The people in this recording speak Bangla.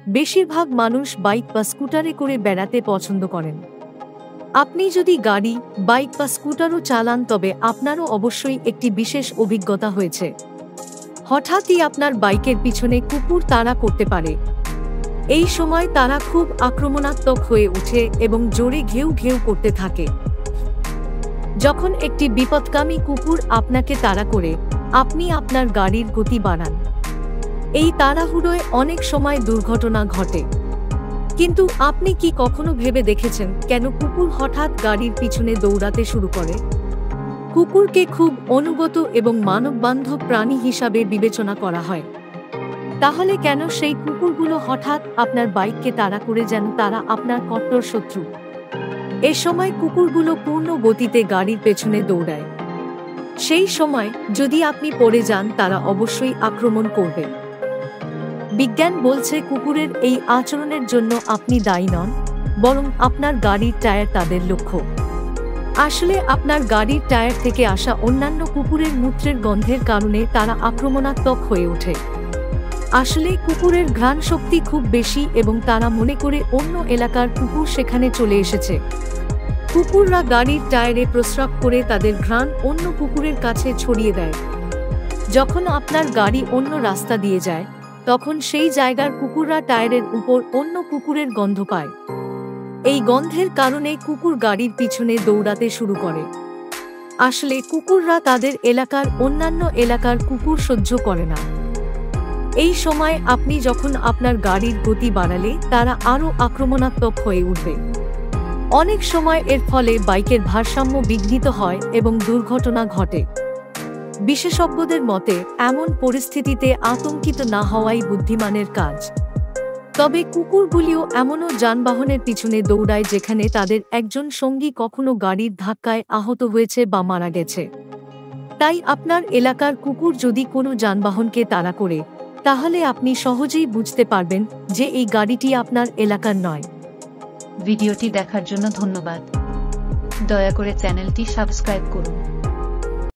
বেশিরভাগ মানুষ বাইক বা স্কুটারে করে বেড়াতে পছন্দ করেন। আপনি যদি গাড়ি, বাইক বা স্কুটারও চালান তবে আপনারও অবশ্যই একটি বিশেষ অভিজ্ঞতা হয়েছে। হঠাৎই আপনার বাইকের পিছনে কুকুর তাড়া করতে পারে। এই সময় তারা খুব আক্রমণাত্মক হয়ে ওঠে এবং জোরে ঘেউ ঘেউ করতে থাকে। যখন একটি বিপদগামী কুকুর আপনাকে তাড়া করে, আপনি আপনার গাড়ির গতি বাড়ান। এই তাড়াহুড়োয় অনেক সময় দুর্ঘটনা ঘটে। কিন্তু আপনি কি কখনো ভেবে দেখেছেন কেন কুকুর হঠাৎ গাড়ির পিছনে দৌড়াতে শুরু করে? কুকুরকে খুব অনুগত এবং মানববান্ধব প্রাণী হিসাবে বিবেচনা করা হয়। তাহলে কেন সেই কুকুরগুলো হঠাৎ আপনার বাইককে তাড়া করে যেন তারা আপনার কট্টর শত্রু? এ সময় কুকুরগুলো পূর্ণ গতিতে গাড়ির পেছনে দৌড়ায়। সেই সময় যদি আপনি পড়ে যান তারা অবশ্যই আক্রমণ করবে। বিজ্ঞান বলছে কুকুরের এই আচরণের জন্য আপনি দায়ী নন, বরং আপনার গাড়ির টায়ার তাদের লক্ষ্য। আসলে আপনার গাড়ির টায়ার থেকে আসা অন্যান্য কুকুরের মূত্রের গন্ধের কারণে তারা আক্রমণাত্মক হয়ে ওঠে। আসলে কুকুরের ঘ্রাণ শক্তি খুব বেশি এবং তারা মনে করে অন্য এলাকার কুকুর সেখানে চলে এসেছে। কুকুররা গাড়ির টায়ারে প্রস্রাব করে তাদের ঘ্রাণ অন্য কুকুরের কাছে ছড়িয়ে দেয়। যখন আপনার গাড়ি অন্য রাস্তা দিয়ে যায়, তখন সেই জায়গার কুকুররা টায়ারের উপর অন্য কুকুরের গন্ধ পায়। এই গন্ধের কারণে কুকুর গাড়ির পিছনে দৌড়াতে শুরু করে। আসলে কুকুররা তাদের এলাকার অন্যান্য এলাকার কুকুর সহ্য করে না। এই সময় আপনি যখন আপনার গাড়ির গতি বাড়ালে তারা আরও আক্রমণাত্মক হয়ে উঠবে। অনেক সময় এর ফলে বাইকের ভারসাম্য বিঘ্নিত হয় এবং দুর্ঘটনা ঘটে। বিশেষজ্ঞদের মতে এমন পরিস্থিতিতে আতঙ্কিত না হওয়াই বুদ্ধিমানের কাজ। তবে কুকুরগুলিও এমনও যানবাহনের পিছনে দৌড়ায় যেখানে তাদের একজন সঙ্গী কখনো গাড়ির ধাক্কায় আহত হয়েছে বা মারা গেছে। তাই আপনার এলাকার কুকুর যদি কোনো যানবাহনকে তাড়া করে, তাহলে আপনি সহজেই বুঝতে পারবেন যে এই গাড়িটি আপনার এলাকার নয়। ভিডিওটি দেখার জন্য ধন্যবাদ। দয়া করে চ্যানেলটি সাবস্ক্রাইব করুন।